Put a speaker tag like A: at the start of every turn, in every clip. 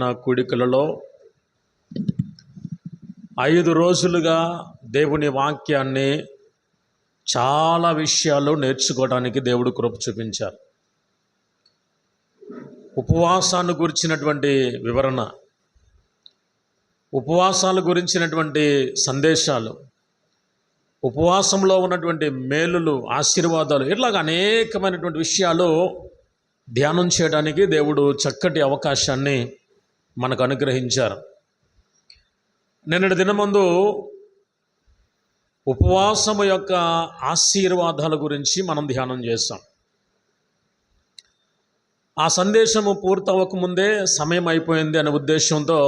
A: నా కూడికలలో 5 రోజులుగా దేవుని వాక్యాన్ని చాలా విషయాలు నేర్చుకోవడానికి దేవుడు కృప చూపించారు. ఉపవాసాన్ని గురించినటువంటి వివరణ, ఉపవాసాల గురించినటువంటి సందేశాలు, ఉపవాసంలో ఉన్నటువంటి మేలులు, ఆశీర్వాదాలు, ఇట్లాగ అనేకమైనటువంటి విషయాలు ధ్యానం చేయడానికి దేవుడు చక్కటి అవకాశాన్ని మనకు అనుగ్రహించారు. నిన్నటి దినమందు ఉపవాసము యొక్క ఆశీర్వాదాల గురించి మనం ధ్యానం చేస్తాం. ఆ సందేశము పూర్తవకముందే సమయం అయిపోయింది అనే ఉద్దేశంతో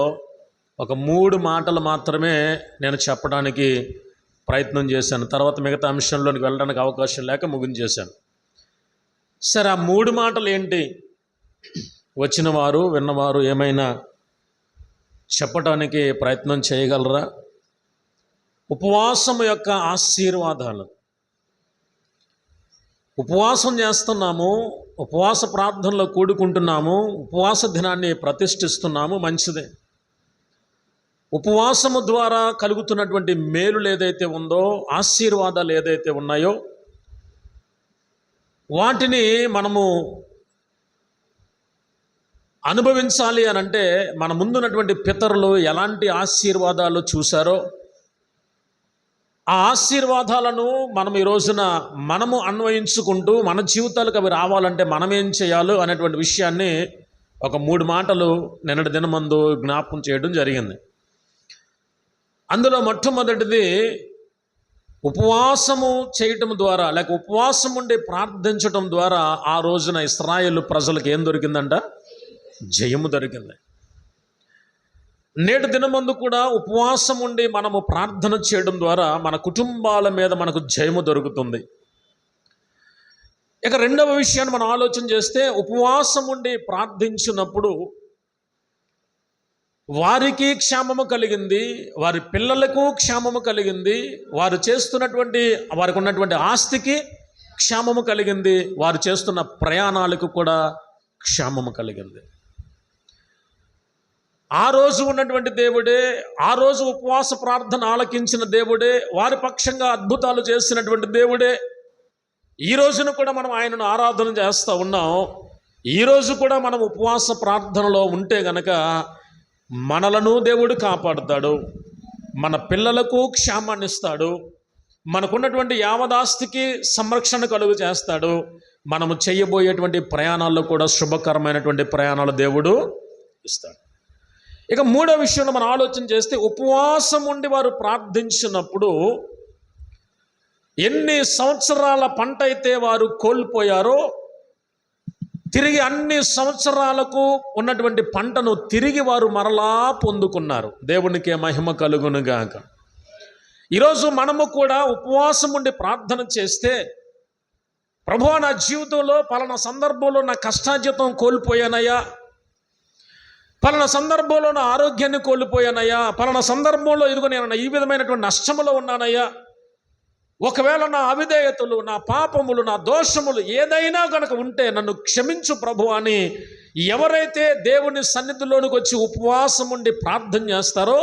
A: ఒక 3 మాటలు మాత్రమే నేను చెప్పడానికి ప్రయత్నం చేశాను. తర్వాత మిగతా అంశంలోనికి వెళ్ళడానికి అవకాశం లేక ముగించేశాను. సరే, ఆ 3 మాటలు ఏంటి? వచ్చిన వారు, విన్నవారు ఏమైనా చెప్పడానికి ప్రయత్నం చేయగలరా? ఉపవాసం యొక్క ఆశీర్వాదాలు. ఉపవాసం చేస్తున్నాము, ఉపవాస ప్రార్థనలో కూడుకుంటున్నాము, ఉపవాస దినాన్ని ప్రతిష్ఠిస్తున్నాము, మంచిదే. ఉపవాసము ద్వారా కలుగుతున్నటువంటి మేలులు ఏదైతే ఉందో, ఆశీర్వాదాలు ఏదైతే ఉన్నాయో, వాటిని మనము అనుభవించాలి అని అంటే మన ముందున్నటువంటి పితరులు ఎలాంటి ఆశీర్వాదాలు చూశారో ఆ ఆశీర్వాదాలను మనం ఈ రోజున మనము అన్వయించుకుంటూ మన జీవితాలకు అవి రావాలంటే మనం ఏం చేయాలో అనేటువంటి విషయాన్ని ఒక 3 మాటలు నిన్నటి దినమందు జ్ఞాపకం చేయడం జరిగింది. అందులో మొట్టమొదటిది, ఉపవాసము చేయటం ద్వారా లేక ఉపవాసం ఉండి ప్రార్థించటం ద్వారా ఆ రోజున ఇశ్రాయేలు ప్రజలకు ఏం దొరికిందంట? జయము దొరికింది. నేటి దినమందు కూడా ఉపవాసం ఉండి మనము ప్రార్థన చేయడం ద్వారా మన కుటుంబాల మీద మనకు జయము దొరుకుతుంది. ఇక రెండవ విషయాన్ని మనం ఆలోచన చేస్తే, ఉపవాసం ఉండి ప్రార్థించినప్పుడు వారికి క్షేమము కలిగింది, వారి పిల్లలకు క్షేమము కలిగింది, వారు చేస్తున్నటువంటి వారికి ఉన్నటువంటి ఆస్తికి క్షేమము కలిగింది, వారు చేస్తున్న ప్రయాణాలకు కూడా క్షేమము కలిగింది. ఆ రోజు ఉన్నటువంటి దేవుడే, ఆ రోజు ఉపవాస ప్రార్థన ఆలకించిన దేవుడే, వారి పక్షంగా అద్భుతాలు చేసినటువంటి దేవుడే ఈ రోజున కూడా మనం ఆయనను ఆరాధన చేస్తూ ఉన్నాం. ఈరోజు కూడా మనం ఉపవాస ప్రార్థనలో ఉంటే గనక మనలను దేవుడు కాపాడుతాడు, మన పిల్లలకు క్షేమాన్ని ఇస్తాడు, మనకున్నటువంటి యావదాస్తికి సంరక్షణ కలుగు చేస్తాడు, మనము చేయబోయేటువంటి ప్రయాణాల్లో కూడా శుభకరమైనటువంటి ప్రయాణాలు దేవుడు ఇస్తాడు. ఇక 3వ విషయంలో మనం ఆలోచన చేస్తే, ఉపవాసం ఉండి వారు ప్రార్థించినప్పుడు ఎన్ని సంవత్సరాల పంట అయితే వారు కోల్పోయారో తిరిగి అన్ని సంవత్సరాలకు ఉన్నటువంటి పంటను తిరిగి వారు మరలా పొందుకున్నారు. దేవునికి మహిమ కలుగును గాక. ఈరోజు మనము కూడా ఉపవాసం ఉండి ప్రార్థన చేస్తే, ప్రభువా నా జీవితంలో పలానా సందర్భంలో నా కష్టార్జితం కోల్పోయానయ్యా, పలానా సందర్భంలో నా ఆరోగ్యాన్ని కోల్పోయానయ్యా, పలానా సందర్భంలో ఇదిగో నేను ఈ విధమైనటువంటి నష్టములో ఉన్నానయ్యా, ఒకవేళ నా అవిధేయతలు, నా పాపములు, నా దోషములు ఏదైనా కనుక ఉంటే నన్ను క్షమించు ప్రభు అని ఎవరైతే దేవుని సన్నిధిలోనికి వచ్చి ఉపవాసం ఉండి ప్రార్థన చేస్తారో,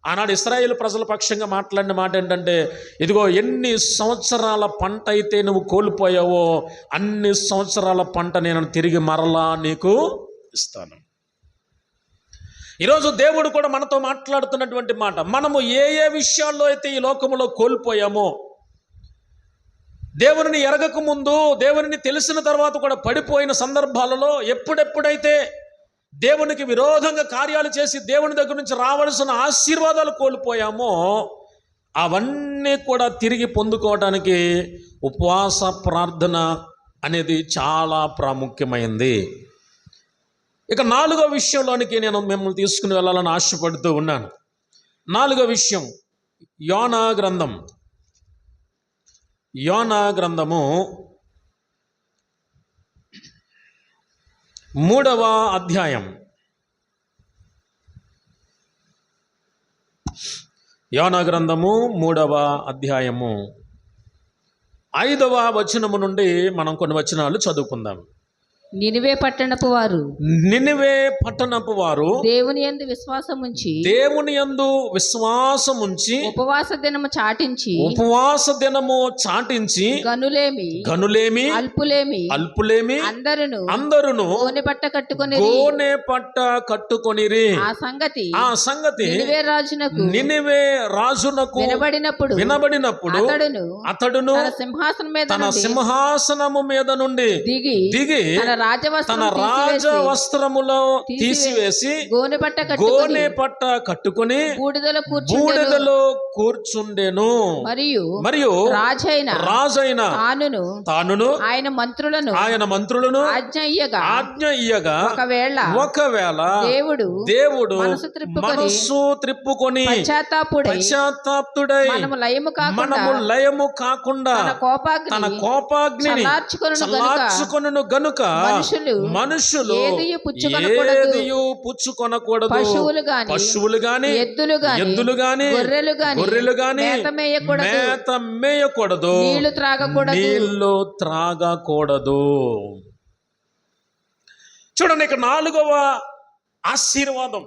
A: ఆనాడు ఇశ్రాయేలు ప్రజల పక్షంగా మాట్లాడిన మాట ఏంటంటే, ఇదిగో ఎన్ని సంవత్సరాల పంట అయితే నువ్వు కోల్పోయావో అన్ని సంవత్సరాల పంట నేను తిరిగి మరలా నీకు ఇస్తాను. ఈరోజు దేవుడు కూడా మనతో మాట్లాడుతున్నటువంటి మాట, మనము ఏ ఏ విషయాల్లో అయితే ఈ లోకములో కోల్పోయామో, దేవునిని ఎరగక ముందు, దేవునిని తెలిసిన తర్వాత కూడా పడిపోయిన సందర్భాలలో ఎప్పుడెప్పుడైతే దేవునికి విరోధంగా కార్యాలు చేసి దేవుని దగ్గర నుంచి రావాల్సిన ఆశీర్వాదాలు కోల్పోయామో అవన్నీ కూడా తిరిగి పొందుకోవడానికి ఉపవాస ప్రార్థన అనేది చాలా ప్రాముఖ్యమైంది. ఇక 4వ విషయంలోనికి నేను మిమ్మల్ని తీసుకుని వెళ్ళాలని ఆశపడుతూ ఉన్నాను. 4వ విషయం, యోనా గ్రంథం. యోనా గ్రంథము 3వ అధ్యాయం. యోనా గ్రంథము 3వ అధ్యాయము 5వ వచనము నుండి మనం కొన్ని వచనాలు చదువుకుందాం.
B: నినివే పట్టణపు వారు
A: నినివే పట్టణపు వారు
B: దేవుని యందు విశ్వాసముంచి
A: దేవుని యందు విశ్వాసముంచి
B: ఉపవాస దినము చాటించి
A: ఉపవాస దినము చాటించి
B: గనులేమి
A: అల్పులేమి అందరును
B: గోనె పట్ట
A: కట్టుకొనిరి. ఆ సంగతి నినివే రాజునకు వినబడినప్పుడు అతడును తన సింహాసనము మీద నుండి దిగి తన రాజ వస్త్రములో తీసివేసి గోనె పట్ట కట్టుకుని బూడిదలో కూర్చుండెను. మరియు రాజైన తానును ఆయన మంత్రులను ఆజ్ఞ ఇయ్యగా ఒకవేళ దేవుడు మనసు త్రిప్పుకొని పశ్చాత్తాపుడై మనము లయము కాకుండా తన కోపాగ్నిని చల్లార్చుకొనును గనుక మనుషులు ఏదియు పుచ్చుకొనకూడదు. పశువులు గాని ఎద్దులు గాని గొర్రెలు గాని మేత మేయకూడదు, నీళ్లు త్రాగకూడదు. చూడండి, ఇక 4వ ఆశీర్వాదం,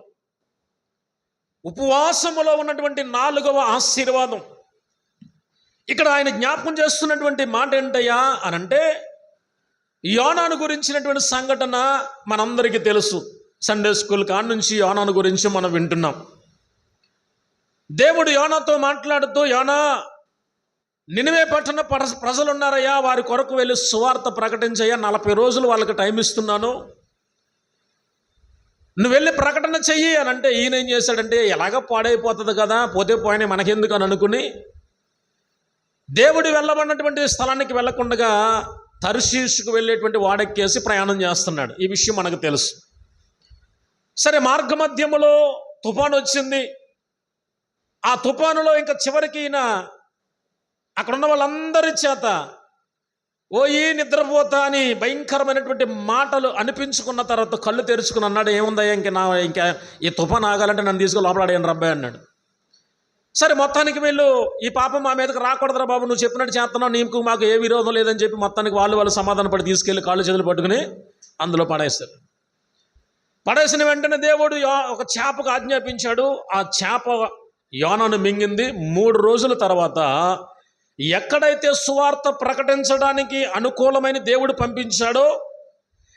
A: ఉపవాసములో ఉన్నటువంటి 4వ ఆశీర్వాదం. ఇక్కడ ఆయన జ్ఞాపకం చేస్తున్నటువంటి మాట ఏంటయ్యా అనంటే, యోనాను గురించినటువంటి సంఘటన మనందరికీ తెలుసు. సండే స్కూల్ కాడ నుంచి యోనాను గురించి మనం వింటున్నాం. దేవుడు యోనాతో మాట్లాడుతూ, యోనా, నినివే పట్టణ ప్రజలు ఉన్నారయ్యా, వారి కొరకు వెళ్ళి సువార్త ప్రకటించయ్యా, 40 రోజులు వాళ్ళకి టైం ఇస్తున్నాను, నువ్వు వెళ్ళి ప్రకటన చెయ్యి అని అంటే, ఈయన ఏం చేశాడంటే, ఎలాగ పాడైపోతుంది కదా, పోతే పోయినా మనకెందుకు అని అనుకుని దేవుడు వెళ్ళబడినటువంటి స్థలానికి వెళ్ళకుండా తర్షీషుకు వెళ్ళేటువంటి వాడెక్కేసి ప్రయాణం చేస్తున్నాడు. ఈ విషయం మనకు తెలుసు. సరే, మార్గ మధ్యములో తుఫాను వచ్చింది. ఆ తుఫానులో ఇంకా చివరికి ఈయన అక్కడున్న వాళ్ళందరి చేత ఓయి నిద్రపోతా అని భయంకరమైనటువంటి మాటలు అనిపించుకున్న తర్వాత కళ్ళు తెరుచుకుని అన్నాడు, ఏముందయ్యా, ఇంకా ఈ తుఫాను ఆగాలంటే నన్ను తీసుకుని లోపలాడేయండి రబ్బాయి అన్నాడు. సరే, మొత్తానికి వీళ్ళు, ఈ పాపం మా మీదకి రాకూడదురా బాబు, నువ్వు చెప్పినట్టు చేస్తున్నావు, నీకు మాకు ఏ విరోధం లేదని చెప్పి మొత్తానికి వాళ్ళు సమాధాన పడి తీసుకెళ్ళి కాళ్ళు చేతులు పట్టుకుని అందులో పడేస్తారు. పడేసిన వెంటనే దేవుడు ఒక చేపకు ఆజ్ఞాపించాడు. ఆ చేప యోనాను మింగింది. 3 రోజుల తర్వాత ఎక్కడైతే సువార్త ప్రకటించడానికి అనుకూలమైన దేవుడు పంపించాడో,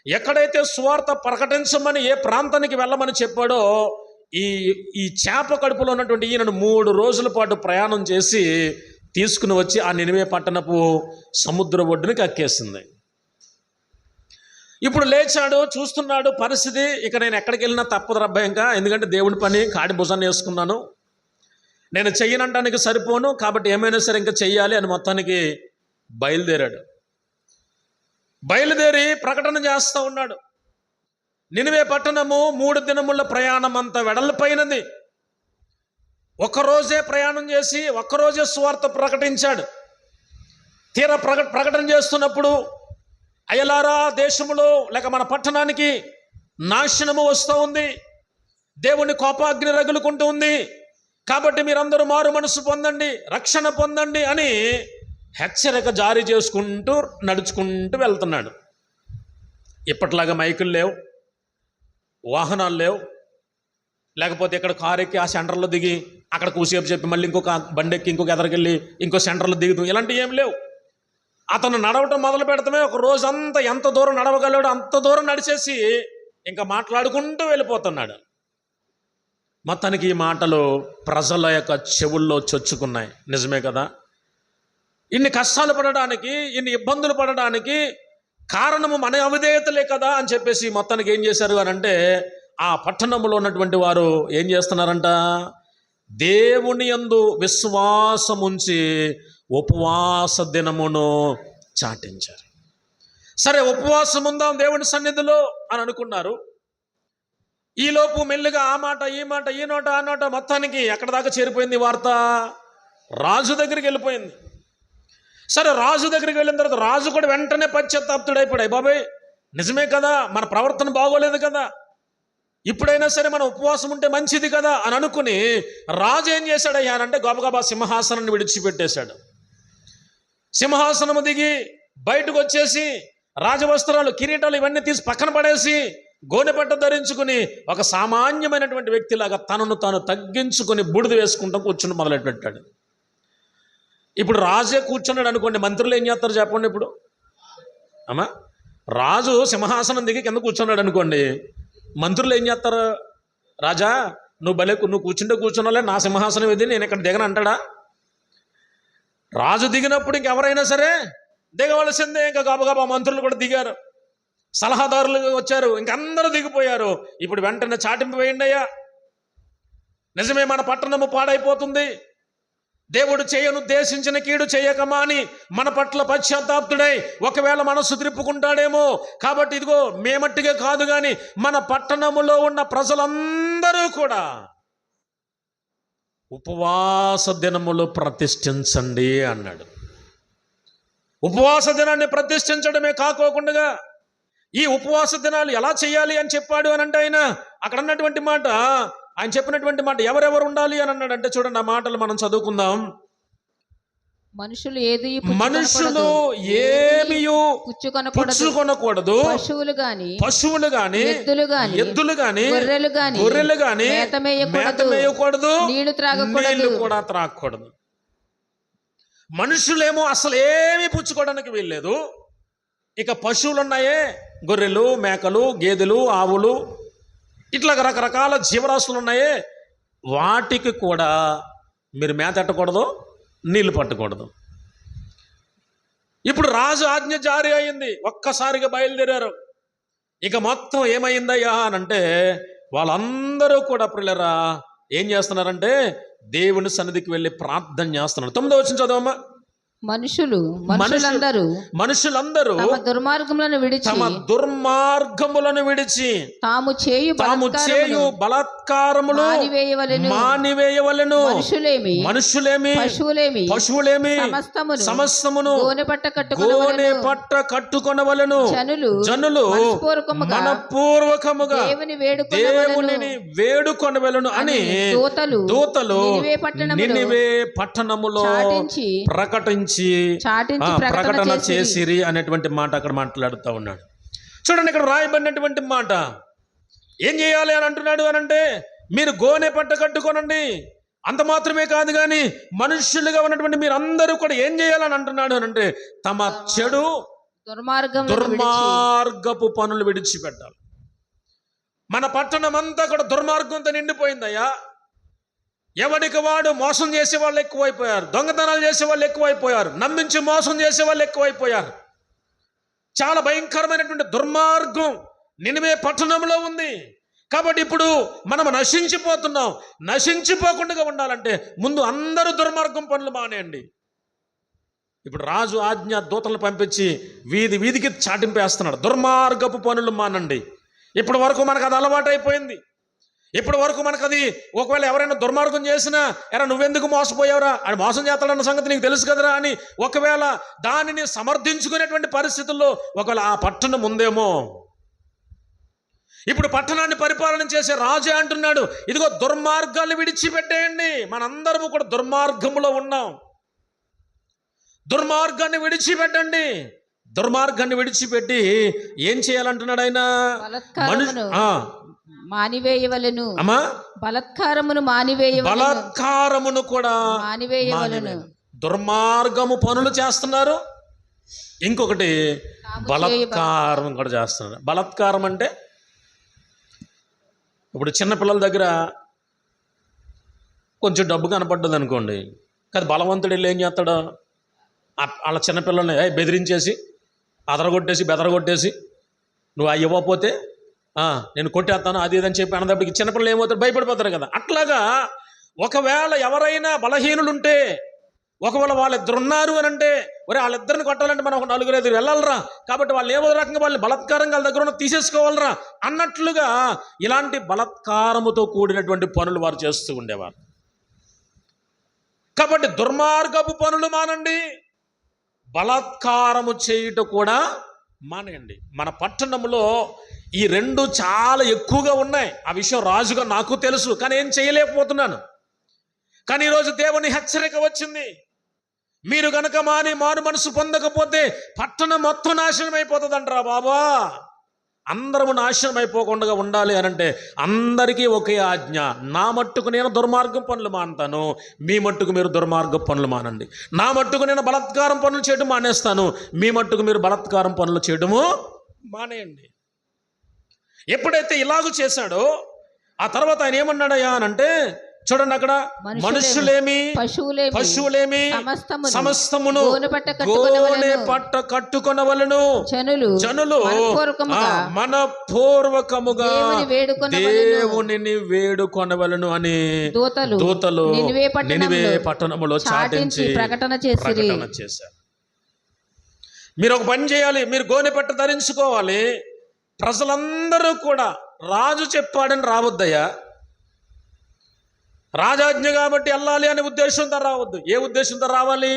A: ఎక్కడైతే సువార్త ప్రకటించమని ఏ ప్రాంతానికి వెళ్ళమని చెప్పాడో, ఈ చేప కడుపులో ఉన్నటువంటి ఈయనను 3 రోజుల పాటు ప్రయాణం చేసి తీసుకుని వచ్చి ఆ నినివే పట్టణపు సముద్ర ఒడ్డుని కక్కేసింది. ఇప్పుడు లేచాడు, చూస్తున్నాడు పరిస్థితి, ఇక నేను ఎక్కడికి వెళ్ళినా తప్పదు రబ్బా, ఇంకా ఎందుకంటే దేవుడి పని కాడి భుజాన్ని వేసుకున్నాను, నేను చెయ్యనంటానికి సరిపోను, కాబట్టి ఏమైనా సరే ఇంకా చెయ్యాలి అని మొత్తానికి బయలుదేరి ప్రకటన చేస్తూ ఉన్నాడు. నినివే పట్టణము 3 దినముల ప్రయాణం అంత వెడల్పైనది. ఒక్కరోజే ప్రయాణం చేసి ఒక్కరోజే సువార్త ప్రకటించాడు. తీరా ప్రకటన చేస్తున్నప్పుడు, అయలారా, దేశములో లేక మన పట్టణానికి నాశనము వస్తూ ఉంది, దేవుని కోపాగ్ని రగులుకుంటూ ఉంది, కాబట్టి మీరందరూ మారు మనసు పొందండి, రక్షణ పొందండి అని హెచ్చరిక జారీ చేసుకుంటూ నడుచుకుంటూ వెళ్తున్నాడు. ఇప్పట్లాగా మైకులు లేవు, వాహనాలు లేవు, లేకపోతే ఇక్కడ కారు ఎక్కి ఆ సెంటర్లో దిగి అక్కడ కూసేపు చెప్పి మళ్ళీ ఇంకొక బండెక్కి ఇంకొక ఎదరికెళ్ళి ఇంకో సెంటర్లో దిగుతూ, ఇలాంటివి ఏం లేవు. అతను నడవటం మొదలు పెడతామే ఒక రోజంతా ఎంత దూరం నడవగలడు అంత దూరం నడిచేసి ఇంకా మాట్లాడుకుంటూ వెళ్ళిపోతున్నాడు. మొత్తానికి ఈ మాటలు ప్రజల యొక్క చెవుల్లో చొచ్చుకున్నాయి. నిజమే కదా, ఇన్ని కష్టాలు పడడానికి, ఇన్ని ఇబ్బందులు పడడానికి కారణము మన అవిధేయతలే కదా అని చెప్పేసి మొత్తానికి ఏం చేశారు అని అంటే, ఆ పట్టణంలో ఉన్నటువంటి వారు ఏం చేస్తున్నారంట, దేవుని యందు విశ్వాసముంచి ఉపవాస దినమును చాటించారు. సరే, ఉపవాసం ఉందాం దేవుని సన్నిధిలో అని అనుకున్నారు. ఈలోపు మెల్లిగా ఆ మాట ఈ మాట ఈ నోట ఆ నోట మొత్తానికి ఎక్కడ దాకా చేరిపోయింది వార్త, రాజు దగ్గరికి వెళ్ళిపోయింది. సరే, రాజు దగ్గరికి వెళ్ళిన తర్వాత రాజు కూడా వెంటనే పశ్చాత్తాపుడైపోయాడు. బాబాయ్, నిజమే కదా, మన ప్రవర్తన బాగోలేదు కదా, ఇప్పుడైనా సరే మనం ఉపవాసం ఉంటే మంచిది కదా అని అనుకుని రాజు ఏం చేశాడయ్యా అంటే, గబగబా సింహాసనాన్ని విడిచిపెట్టేశాడు. సింహాసనము దిగి బయటకు వచ్చేసి రాజవస్త్రాలు, కిరీటాలు ఇవన్నీ తీసి పక్కన పడేసి గోనెపట్ట ధరించుకుని ఒక సామాన్యమైనటువంటి వ్యక్తిలాగా తనను తాను తగ్గించుకొని బూడిద వేసుకుంటూ కూర్చుని మొదలెట్టాడు. ఇప్పుడు రాజే కూర్చున్నాడు అనుకోండి, మంత్రులు ఏం చేస్తారు చెప్పండి? ఇప్పుడు అమ్మా, రాజు సింహాసనం దిగి కింద కూర్చున్నాడు అనుకోండి, మంత్రులు ఏం చేస్తారు? రాజా నువ్వు కూర్చుంటే కూర్చున్నాలే, నా సింహాసనం ఇది, నేను ఇక్కడ దిగను అంటాడా? రాజు దిగినప్పుడు ఇంకెవరైనా సరే దిగవలసిందే. ఇంకా గబగబా మంత్రులు కూడా దిగారు, సలహాదారులు వచ్చారు, ఇంకందరూ దిగిపోయారు. ఇప్పుడు వెంటనే చాటింపు వేయండి అయ్యా, నిజమే మన పట్టణము పాడైపోతుంది, దేవుడు చేయనుద్దేశించిన కీడు చేయకమా అని మన పట్ల పశ్చాత్తాప్తుడై ఒకవేళ మనస్సు త్రిప్పుకుంటాడేమో. కాబట్టి ఇదిగో మేమట్టిగా కాదు కానీ మన పట్టణములో ఉన్న ప్రజలందరూ కూడా ఉపవాస దినములు ప్రతిష్ఠించండి అన్నాడు. ఉపవాస దినాన్ని ప్రతిష్ఠించడమే కాకోకుండా ఈ ఉపవాస దినాలు ఎలా చేయాలి అని చెప్పాడు అని అంటే అక్కడ అన్నటువంటి మాట, ఆయన చెప్పినటువంటి మాట ఎవరెవరు ఉండాలి అని అన్నాడు అంటే, చూడండి ఆ మాటలు మనం చదువుకుందాం.
B: మనుషులు
A: ఏమీ పుచ్చుకొనకూడదు, పశువులు గాని ఎద్దులు గాని గొర్రెలు గాని మేతమేయకూడదు, నీళ్లు కూడా త్రాగకూడదు. మనుషులేమో అసలు ఏమీ పుచ్చుకోవడానికి వీల్లేదు. ఇక పశువులు ఉన్నాయే, గొర్రెలు, మేకలు, గేదెలు, ఆవులు, ఇట్లా రకరకాల జీవరాశులు ఉన్నాయే, వాటికి కూడా మీరు మేతెట్టకూడదు, నీళ్లు పట్టకూడదు. ఇప్పుడు రాజు ఆజ్ఞ జారీ అయింది, ఒక్కసారిగా బయలుదేరారు. ఇక మొత్తం ఏమైందయ్యా అని అంటే, వాళ్ళందరూ కూడా ప్రియులారా ఏం చేస్తున్నారంటే దేవుని సన్నిధికి వెళ్ళి ప్రార్థన చేస్తున్నారు. 9వ వచనం చదవమ్మా. మనుషులందరూ
B: తమ దుర్మార్గములను విడిచి తాము చేయు బలాత్కారములు
A: మానివేయవలెను. మనుషులేమి పశువులేమి సమస్తమును గోనె పట్ట కట్టుకొనవలెను. జనులు మనపూర్వకముగా దేవునిని వేడుకొనవలెను అని దూతలు నినివే పట్టణములో ప్రకటన చేసిరి అనేటువంటి మాట అక్కడ మాట్లాడుతూ ఉన్నాడు. చూడండి, ఇక్కడ రాయబడినటువంటి మాట ఏం చేయాలి అని అంటున్నాడు అని అంటే, మీరు గోనె పట్ట కట్టుకోనండి. అంత మాత్రమే కాదు కానీ మనుష్యులుగా ఉన్నటువంటి మీరు అందరూ కూడా ఏం చేయాలని అంటున్నాడు అని అంటే, తమ చెడు దుర్మార్గపు పనులు విడిచిపెట్టాలి. మన పట్టణం అంతా కూడా దుర్మార్గంతో నిండిపోయిందయ్యా. ఎవడికి వాడు మోసం చేసే వాళ్ళు ఎక్కువైపోయారు, దొంగతనాలు చేసే వాళ్ళు ఎక్కువైపోయారు, నమ్మించి మోసం చేసే వాళ్ళు ఎక్కువైపోయారు. చాలా భయంకరమైనటువంటి దుర్మార్గం నినివే పట్టణంలో ఉంది. కాబట్టి ఇప్పుడు మనం నశించిపోతున్నాం. నశించిపోకుండా ఉండాలంటే ముందు అందరూ దుర్మార్గం పనులు మానేయండి. ఇప్పుడు రాజు ఆజ్ఞ దూతలను పంపించి వీధి వీధికి చాటింపేస్తున్నాడు, దుర్మార్గపు పనులు మానండి. ఇప్పటి వరకు మనకు అది అలవాటు అయిపోయింది. ఇప్పటి వరకు మనకు అది, ఒకవేళ ఎవరైనా దుర్మార్గం చేసినా ఎరా నువ్వెందుకు మోసపోయావురా, అది మోసం చేస్తాడన్న సంగతి నీకు తెలుసు కదరా అని ఒకవేళ దానిని సమర్థించుకునేటువంటి పరిస్థితుల్లో ఒకవేళ ఆ పట్టణం ఉందేమో. ఇప్పుడు పట్టణాన్ని పరిపాలన చేసే రాజే అంటున్నాడు, ఇదిగో దుర్మార్గాన్ని విడిచిపెట్టేయండి. మనందరము కూడా దుర్మార్గములో ఉన్నాం. దుర్మార్గాన్ని విడిచిపెట్టండి. దుర్మార్గాన్ని విడిచిపెట్టి ఏం చేయాలంటున్నాడు ఆయన?
B: మానివేయవలెను.
A: బలాత్కారమును కూడా మానివేయవలెను. దుర్మార్గము పనులు చేస్తున్నారు, ఇంకొకటి బలాత్కారం కూడా చేస్తున్నారు. బలాత్కారం అంటే ఇప్పుడు చిన్నపిల్లల దగ్గర కొంచెం డబ్బు కనపడ్డది అనుకోండి, కానీ బలవంతుడు వెళ్ళి ఏం చేస్తాడు, వాళ్ళ చిన్నపిల్లల్ని బెదిరించేసి బెదరగొట్టేసి నువ్వు ఇవ్వకపోతే నేను కొట్టేస్తాను అది ఇదని చెప్పి అన్నదప్పటికి చిన్నపిల్లలు ఏమవుతారు, భయపడిపోతారు కదా. అట్లాగా ఒకవేళ ఎవరైనా బలహీనులుంటే, ఒకవేళ వాళ్ళిద్దరు ఉన్నారు అని అంటే, వాళ్ళిద్దరిని కొట్టాలంటే మనం ఒక 4-5 వెళ్ళాలరా, కాబట్టి వాళ్ళు ఏదో రకంగా వాళ్ళని బలత్కారంగా వాళ్ళ దగ్గర ఉన్న తీసేసుకోవాలరా అన్నట్లుగా ఇలాంటి బలత్కారముతో కూడినటువంటి పనులు వారు చేస్తూ ఉండేవారు. కాబట్టి దుర్మార్గపు పనులు మానండి, బలాత్కారము చేయుట కూడా మానేయండి. మన పట్టణంలో ఈ రెండు చాలా ఎక్కువగా ఉన్నాయి. ఆ విషయం రాజుగా నాకు తెలుసు, కానీ ఏం చేయలేకపోతున్నాను. కానీ ఈరోజు దేవుని హెచ్చరిక వచ్చింది, మీరు గనక మారు మనసు పొందకపోతే పట్టణం మొత్తం నాశనం అయిపోతుంది అంటారా బాబా. అందరము నాశనం అయిపోకుండా ఉండాలి అని అంటే అందరికీ ఒకే ఆజ్ఞ. నా మట్టుకు నేను దుర్మార్గం పనులు మానుతాను, మీ మట్టుకు మీరు దుర్మార్గం పనులు మానండి. నా మట్టుకు నేను బలాత్కారం పనులు చేయడం మానేస్తాను, మీ మట్టుకు మీరు బలాత్కారం పనులు చేయడము మానేయండి. ఎప్పుడైతే ఇలాగూ చేశాడో ఆ తర్వాత ఆయన ఏమన్నాడయ్యా అని అంటే, చూడండి అక్కడ, మనుషులేమి పశువులేమి సమస్తమును గోనె పట్ట కట్టుకొనవలెను, జనులు మనపూర్వకముగా దేవునిని వేడుకొనవలెను అని దూతలు నినివే పట్టణములో చాటించి ప్రకటన చేశారు. మీరు ఒక పని చేయాలి, మీరు గోనె పట్ట ధరించుకోవాలి. ప్రజలందరూ కూడా రాజు చెప్పాడని రావద్దయ్యా, రాజాజ్ఞ కాబట్టి వెళ్ళాలి అనే ఉద్దేశంతో రావద్దు. ఏ ఉద్దేశంతో రావాలి?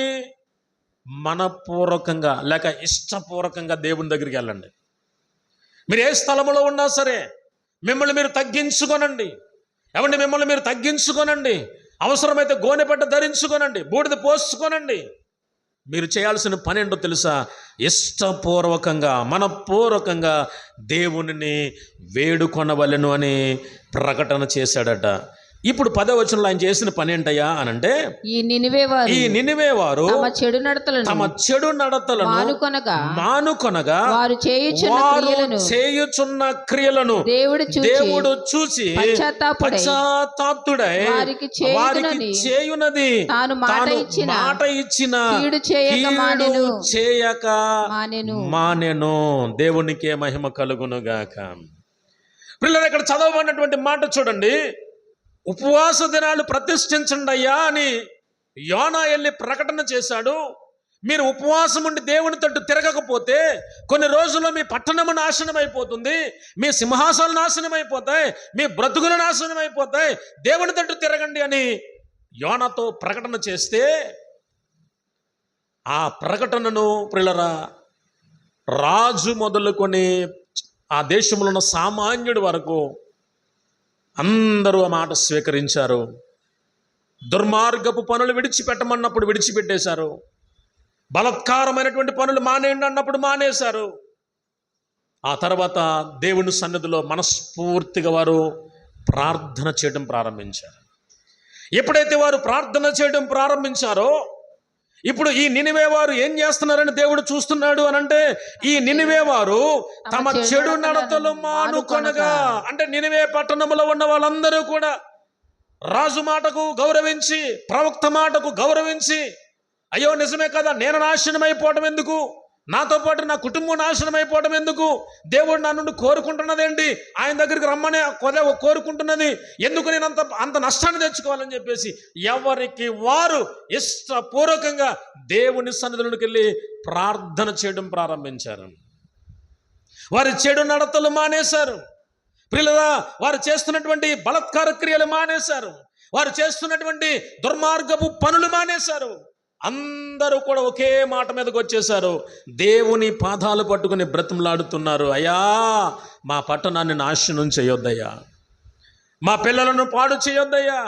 A: మనపూర్వకంగా లేక ఇష్టపూర్వకంగా దేవుని దగ్గరికి వెళ్ళండి. మీరు ఏ స్థలంలో ఉన్నా సరే మిమ్మల్ని మీరు తగ్గించుకోనండి. ఏమండి, మిమ్మల్ని మీరు తగ్గించుకోనండి. అవసరమైతే గోనెపట్ట ధరించుకోనండి, బూడిద పోసుకోనండి. మీరు చేయాల్సిన పని ఏంటో తెలుసా? ఇష్టపూర్వకంగా మనపూర్వకంగా దేవునిని వేడుకొనవలెను అని ప్రకటన చేశాడట. ఇప్పుడు 10వ వచనంలో ఆయన చేసిన పని ఏంటయ్యా అని అంటే, ఈ నినివే వారు తమ చెడు నడతలను మానుకొనగా వారు చేయుచున్న క్రియలను దేవుడు చూసి పశ్చాత్తాపుడై వారికి చేయునది తాను మాట ఇచ్చిన కీడు చేయక మానెను. దేవునికే మహిమ కలుగునుగాక. పిల్లలు, ఇక్కడ చదవబడినటువంటి మాట చూడండి. ఉపవాస దినాలు ప్రతిష్ఠించండి అయ్యా అని యోనా వెళ్ళి ప్రకటన చేశాడు. మీరు ఉపవాసం ఉండి దేవుని తట్టు తిరగకపోతే కొన్ని రోజుల్లో మీ పట్టణము నాశనం అయిపోతుంది, మీ సింహాసనాలు నాశనం అయిపోతాయి, మీ బ్రతుకులు నాశనం అయిపోతాయి. దేవుని తట్టు తిరగండి అని యోనాతో ప్రకటన చేస్తే ఆ ప్రకటనను ప్రియులరా రాజు మొదలుకొని ఆ దేశంలో ఉన్న సామాన్యుడి వరకు అందరూ ఆ మాట స్వీకరించారు. దుర్మార్గపు పనులు విడిచిపెట్టమన్నప్పుడు విడిచిపెట్టేశారు. బలాత్కారమైనటువంటి పనులు మానేయండి అన్నప్పుడు మానేశారు. ఆ తర్వాత దేవుని సన్నిధిలో మనస్ఫూర్తిగా వారు ప్రార్థన చేయడం ప్రారంభించారు. ఎప్పుడైతే వారు ప్రార్థన చేయడం ప్రారంభించారో, ఇప్పుడు ఈ నినివే వారు ఏం చేస్తున్నారని దేవుడు చూస్తున్నాడు అని అంటే, ఈ నినివే వారు తమ చెడు నడతలు మానుకొనగా, అంటే నినివే పట్టణంలో ఉన్న వాళ్ళందరూ కూడా రాజు మాటకు గౌరవించి, ప్రవక్త మాటకు గౌరవించి, అయ్యో నిజమే కదా, నేను నాశనం అయిపోవడం ఎందుకు, నాతో పాటు నా కుటుంబం నాశనం అయిపోవడం ఎందుకు, దేవుడు నా నుండి కోరుకుంటున్నదేంటి, ఆయన దగ్గరికి రమ్మనే కోరుకుంటున్నది ఎందుకు, నేను అంత నష్టాన్ని తెచ్చుకోవాలని చెప్పేసి ఎవరికి వారు ఇష్టపూర్వకంగా దేవుని సన్నిధిలోకి వెళ్ళి ప్రార్థన చేయడం ప్రారంభించారు. వారి చెడు నడతలు మానేశారు. ప్రియులారా, వారు చేస్తున్నటువంటి బలాత్కార క్రియలు మానేశారు. వారు చేస్తున్నటువంటి దుర్మార్గపు పనులు మానేశారు. అందరూ కూడా ఒకే మాట మీదకి వచ్చేశారు. దేవుని పాదాలు పట్టుకుని బ్రతిమలాడుతున్నారు. అయ్యా, మా పట్టణాన్ని నాశనం చేయొద్దయ్యా, మా పిల్లలను పాడు చేయొద్దయ్యా,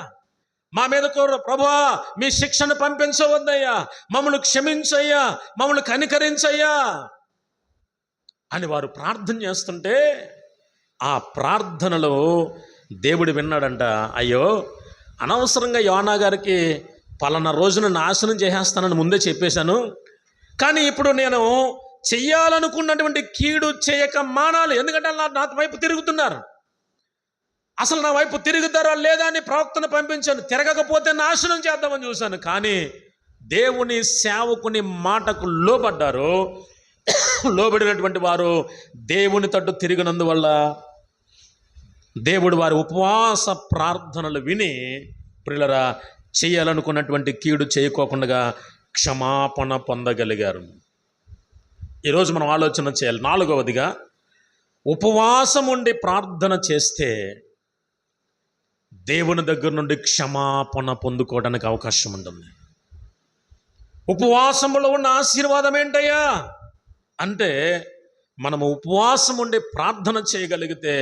A: మా మీదకు ప్రభువా మీ శిక్షను పంపించవద్దయ్యా, మమ్మల్ని క్షమించయ్యా, మమ్మల్ని కనికరించయ్యా అని వారు ప్రార్థన చేస్తుంటే ఆ ప్రార్థనలో దేవుడు విన్నాడంట. అయ్యో, అనవసరంగా యోనా గారికి పలానా రోజున నాశనం చేసేస్తానని ముందే చెప్పేశాను, కానీ ఇప్పుడు నేను చెయ్యాలనుకున్నటువంటి కీడు చేయక మానాలి. ఎందుకంటే నా వైపు తిరుగుతున్నారు, అసలు నా వైపు తిరుగుతారో లేదా అని ప్రవక్తను పంపించాను. తిరగకపోతే నాశనం చేద్దామని చూశాను, కానీ దేవుని సేవకుని మాటకు లోబడ్డారు. లోబడినటువంటి వారు దేవుని తట్టు తిరిగినందువల్ల దేవుడు వారి ఉపవాస ప్రార్థనలు విని ప్రియులరా చేయాలనుకున్నటువంటి కీడు చేయకోకుండా క్షమాపణ పొందగలిగారు. ఈరోజు మనం ఆలోచన చేయాలి. 4వదిగా, ఉపవాసం ఉండి ప్రార్థన చేస్తే దేవుని దగ్గర నుండి క్షమాపణ పొందుకోవడానికి అవకాశం ఉంటుంది. ఉపవాసంలో ఉన్న ఆశీర్వాదం ఏంటయ్యా అంటే, మనము ఉపవాసం ఉండి ప్రార్థన చేయగలిగితే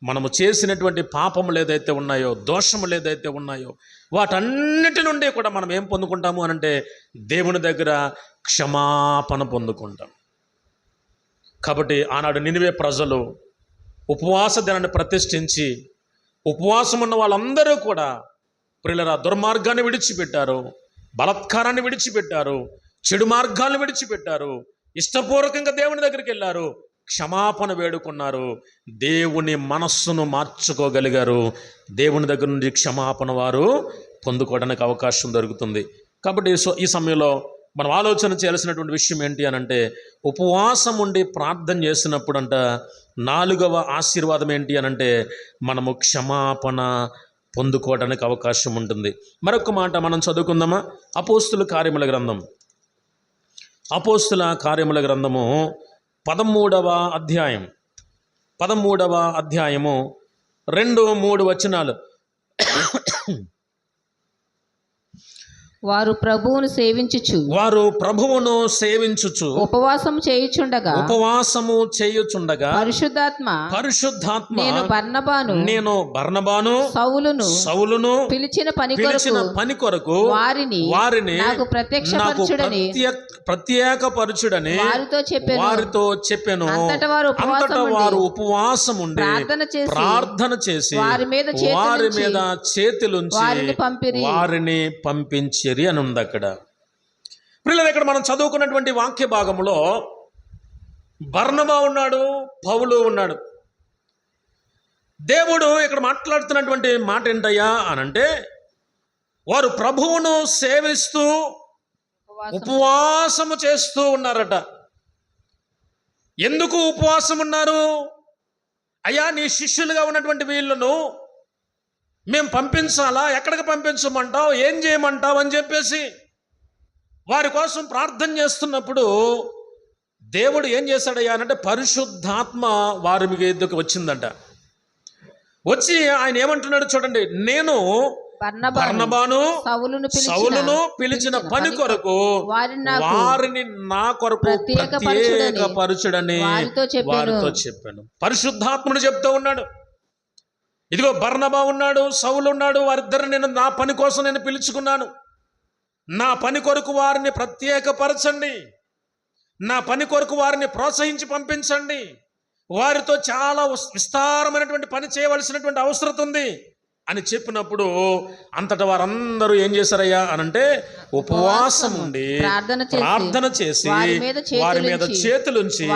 A: మనము చేసినటువంటి పాపములు ఏదైతే ఉన్నాయో, దోషములు ఏదైతే ఉన్నాయో, వాటన్నిటి నుండి కూడా మనం ఏం పొందుకుంటాము అనంటే దేవుని దగ్గర క్షమాపణ పొందుకుంటాం. కాబట్టి ఆనాడు నినివే ప్రజలు ఉపవాస దినాన్ని ప్రతిష్ఠించి ఉపవాసం ఉన్న వాళ్ళందరూ కూడా ప్రియులారా దుర్మార్గాన్ని విడిచిపెట్టారు, బలాత్కారాన్ని విడిచిపెట్టారు, చెడు మార్గాలను విడిచిపెట్టారు, ఇష్టపూర్వకంగా దేవుని దగ్గరికి వెళ్ళారు, క్షమాపణ వేడుకున్నారు, దేవుని మనస్సును మార్చుకోగలిగారు. దేవుని దగ్గర నుండి క్షమాపణ వారు పొందుకోవడానికి అవకాశం దొరుకుతుంది. కాబట్టి ఈ సమయంలో మనం ఆలోచన చేయాల్సినటువంటి విషయం ఏంటి అనంటే, ఉపవాసం ఉండి ప్రార్థన చేసినప్పుడు అంట 4వ ఆశీర్వాదం ఏంటి అనంటే మనము క్షమాపణ పొందుకోవడానికి అవకాశం ఉంటుంది. మరొక మాట మనం చదువుకుందామా? అపోస్తుల కార్యముల గ్రంథం, అపోస్తుల కార్యముల గ్రంథము 13వ అధ్యాయము 2-3 వచనాలు.
B: వారు ప్రభువును సేవించుచు ఉపవాసము చేయుచుండగా పరిశుద్ధాత్మ నేను బర్నబాను సౌలును పిలిచిన పని కొరకు వారిని నాకు ప్రత్యేకపరచుడని వారితో చెప్పెను. అంతటా వారు ఉపవాసం ఉండి ప్రార్థన చేసి వారి మీద చేతులుంచి వారిని పంపించి అని ఉంది అక్కడ. పిల్లలు, ఇక్కడ మనం చదువుకున్నటువంటి వాక్య భాగంలో బర్నబా ఉన్నాడు, పౌలు ఉన్నాడు. దేవుడు ఇక్కడ మాట్లాడుతున్నటువంటి మాట ఏంటయ్యా అనంటే, వారు ప్రభువును సేవిస్తూ ఉపవాసము చేస్తూ ఉన్నారట. ఎందుకు ఉపవాసం ఉన్నారు? అయ్యా, నీ శిష్యులుగా ఉన్నటువంటి వీళ్ళను మేము పంపించాలా? ఎక్కడికి పంపించమంటావు? ఏం చేయమంటావు అని చెప్పేసి వారి కోసం ప్రార్థన చేస్తున్నప్పుడు దేవుడు ఏం చేశాడయ్యా అంటే పరిశుద్ధాత్మ వారి మీదకి వచ్చిందంట. వచ్చి ఆయన ఏమంటున్నాడు చూడండి, నేను బర్నబాను సౌలును పిలిచిన పని కొరకు వారిని నా కొరకు ప్రత్యేకపరచుడని వారితో చెప్పాను. పరిశుద్ధాత్ముడు చెప్తూ ఉన్నాడు, ఇదిగో బర్నబా ఉన్నాడు, సౌలు ఉన్నాడు, వారిద్దరిని నేను నా పని కోసం నేను పిలుచుకున్నాను. నా పని కొరకు వారిని ప్రత్యేకపరచండి, నా పని కొరకు వారిని ప్రోత్సహించి పంపించండి. వారితో చాలా విస్తారమైనటువంటి పని చేయవలసినటువంటి అవసరం ఉంది అని చెప్పినప్పుడు అంతటా వారందరూ ఏం చేశారయ్యా అనంటే ఉపవాసం ఉండి ప్రార్థన చేసి వారి మీద చేతులుంచి,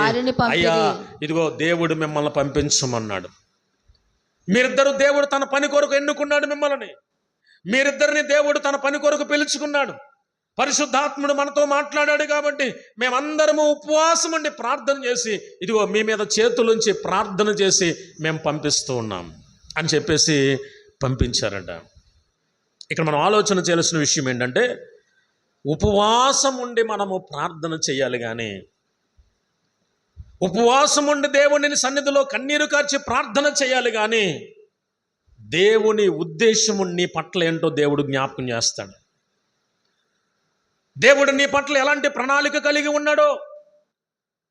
B: అయ్యా ఇదిగో దేవుడు మిమ్మల్ని పంపించమన్నాడు. మీరిద్దరు దేవుడు తన పని కొరకు ఎన్నుకున్నాడు మిమ్మల్ని. మీరిద్దరిని దేవుడు తన పని కొరకు పిలుచుకున్నాడు. పరిశుద్ధాత్ముడు మనతో మాట్లాడాడు కాబట్టి మేమందరము ఉపవాసం ఉండి ప్రార్థన చేసి ఇదిగో మీ మీద చేతులుంచి ప్రార్థన చేసి మేము పంపిస్తూ ఉన్నాం అని చెప్పేసి పంపించారట. ఇక్కడ మనం ఆలోచన చేయాల్సిన విషయం ఏంటంటే, ఉపవాసం ఉండి మనము ప్రార్థన చేయాలి, కానీ ఉపవాసం ఉండి దేవుని సన్నిధిలో కన్నీరు కార్చి ప్రార్థన చేయాలి, కానీ దేవుని ఉద్దేశము నీ పట్ల ఏంటో దేవుడు జ్ఞాపకం చేస్తాడు. దేవుడు నీ పట్ల ఎలాంటి ప్రణాళిక కలిగి ఉన్నాడో,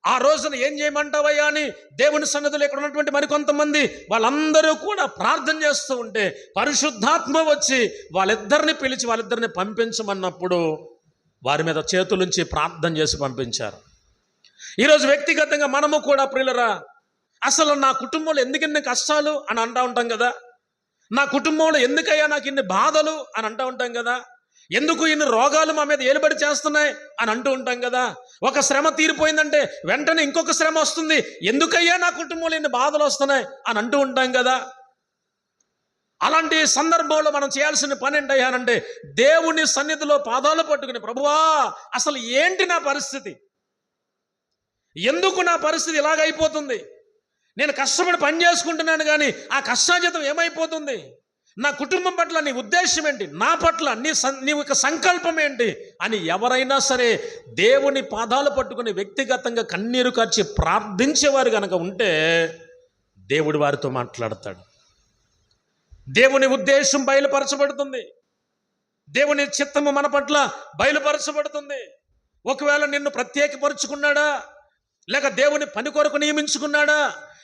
B: ఆ రోజున ఏం చేయమంటావయ్యా అని దేవుని సన్నిధిలో ఇక్కడ ఉన్నటువంటి మరికొంతమంది వాళ్ళందరూ కూడా ప్రార్థన చేస్తూ ఉంటే పరిశుద్ధాత్మ వచ్చి వాళ్ళిద్దరిని పిలిచి వాళ్ళిద్దరిని పంపించమన్నప్పుడు వారి మీద చేతులుంచి ప్రార్థన చేసి పంపించారు. ఈరోజు వ్యక్తిగతంగా మనము కూడా ప్రియులరా, అసలు నా కుటుంబంలో ఎందుకు ఇన్ని కష్టాలు అని అంటూ ఉంటాం కదా, నా కుటుంబంలో ఎందుకయ్యా నాకు ఇన్ని బాధలు అని అంటూ ఉంటాం కదా, ఎందుకు ఇన్ని రోగాలు మా మీద ఏలుబడి చేస్తున్నాయి అని అంటూ ఉంటాం కదా. ఒక శ్రమ తీరిపోయిందంటే వెంటనే ఇంకొక శ్రమ వస్తుంది, ఎందుకయ్యా నా కుటుంబంలో ఇన్ని బాధలు వస్తున్నాయి అని అంటూ ఉంటాం కదా. అలాంటి సందర్భంలో మనం చేయాల్సిన పని ఏంటయ్యానంటే దేవుని సన్నిధిలో పాదాలు పట్టుకుని, ప్రభువా అసలు ఏంటి నా పరిస్థితి, ఎందుకు నా పరిస్థితి ఇలాగైపోతుంది, నేను కష్టపడి పని చేసుకుంటున్నాను కానీ ఆ కష్టాజీతం ఏమైపోతుంది, నా కుటుంబం పట్ల నీ ఉద్దేశం ఏంటి, నా పట్ల నీ యొక్క సంకల్పం ఏంటి అని ఎవరైనా సరే దేవుని పాదాలు పట్టుకుని వ్యక్తిగతంగా కన్నీరు కార్చి ప్రార్థించేవారు కనుక ఉంటే దేవుడు వారితో మాట్లాడతాడు. దేవుని ఉద్దేశం బయలుపరచబడుతుంది, దేవుని చిత్తము మన పట్ల బయలుపరచబడుతుంది. ఒకవేళ నిన్ను ప్రత్యేకపరుచుకున్నాడా, లేక దేవుని పని కొరకు నియమించుకున్నాడా,